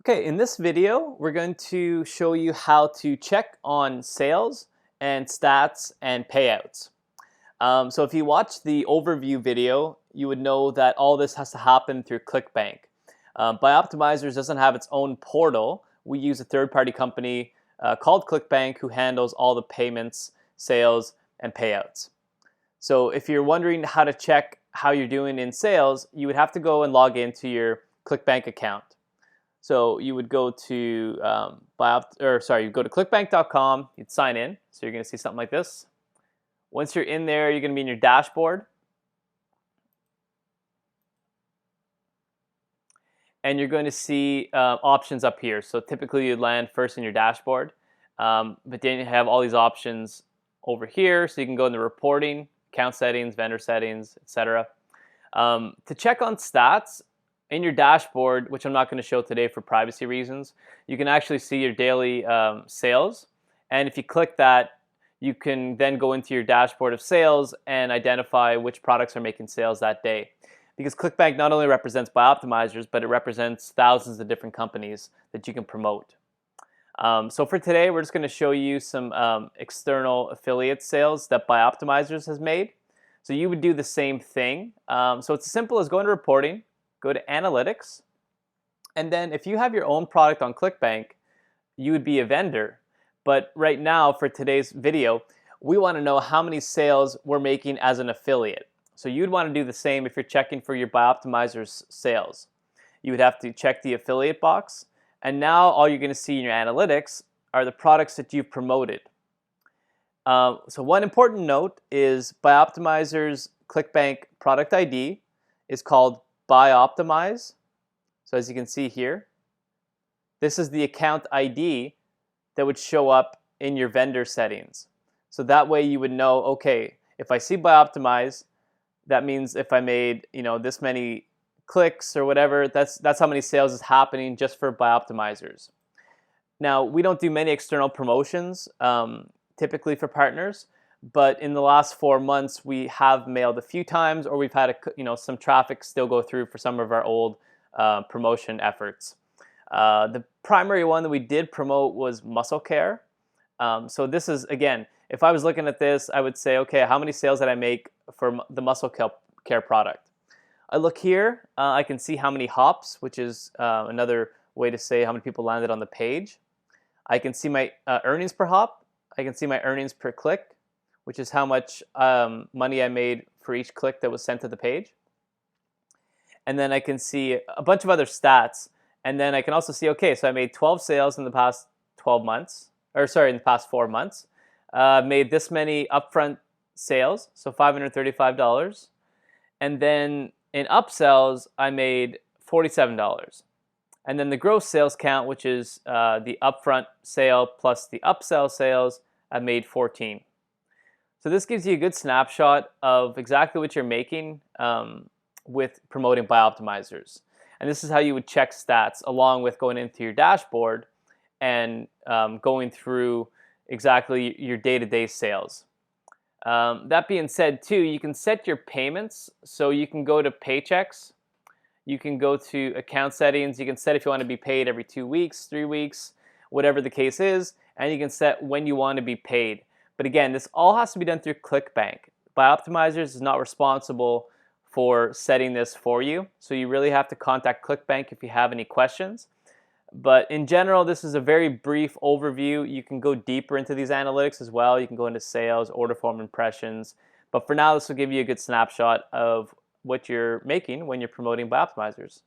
Okay, in this video, we're going to show you how to check on sales and stats and payouts. So if you watch the overview video, you would know that all this has to happen through ClickBank. Bioptimizers doesn't have its own portal. We use a third-party company called ClickBank who handles all the payments, sales, and payouts. So if you're wondering how to check how you're doing in sales, you would have to go and log into your ClickBank account. So you would go to you go to clickbank.com, you'd sign in. So you're going to see something like this. Once you're in there, you're going to be in your dashboard. And you're going to see options up here. So typically you'd land first in your dashboard. But then you have all these options over here. So you can go into reporting, account settings, vendor settings, etc. To check on stats, in your dashboard, which I'm not going to show today for privacy reasons, you can actually see your daily sales. And if you click that, you can then go into your dashboard of sales and identify which products are making sales that day. Because ClickBank not only represents Bioptimizers, but it represents thousands of different companies that you can promote. So for today, we're just going to show you some external affiliate sales that Bioptimizers has made. So you would do the same thing. So it's as simple as go into reporting, go to analytics, and then if you have your own product on ClickBank, you would be a vendor. But right now, for today's video, we want to know how many sales we're making as an affiliate. So you'd want to do the same if you're checking for your Bioptimizers sales. You would have to check the affiliate box, and now all you're going to see in your analytics are the products that you've promoted. So one important note is Bioptimizers ClickBank product ID is called Bioptimize. So as you can see here, this is the account ID that would show up in your vendor settings. So that way you would know, okay, if I see Bioptimize, that means if I made this many clicks or whatever, that's how many sales is happening just for Bioptimizers. Now we don't do many external promotions typically for partners, but in the last 4 months, we have mailed a few times, or we've had some traffic still go through for some of our old promotion efforts. The primary one that we did promote was muscle care. So this is, again, if I was looking at this, I would say, okay, how many sales did I make for the muscle care product? I look here, I can see how many hops, which is another way to say how many people landed on the page. I can see my earnings per hop. I can see my earnings per click, which is how much money I made for each click that was sent to the page. And then I can see a bunch of other stats. And then I can also see, okay, so I made 12 sales in the past 12 months, in the past 4 months. Made this many upfront sales, so $535. And then in upsells, I made $47. And then the gross sales count, which is the upfront sale plus the upsell sales, I made 14. So this gives you a good snapshot of exactly what you're making with promoting Bioptimizers. And this is how you would check stats along with going into your dashboard and going through exactly your day-to-day sales. That being said, too, you can set your payments. So you can go to paychecks. You can go to account settings. You can set if you want to be paid every 2 weeks, 3 weeks, whatever the case is. And you can set when you want to be paid. But again, this all has to be done through ClickBank. Bioptimizers is not responsible for setting this for you. So you really have to contact ClickBank if you have any questions. But in general, this is a very brief overview. You can go deeper into these analytics as well. You can go into sales, order form impressions. But for now, this will give you a good snapshot of what you're making when you're promoting Bioptimizers.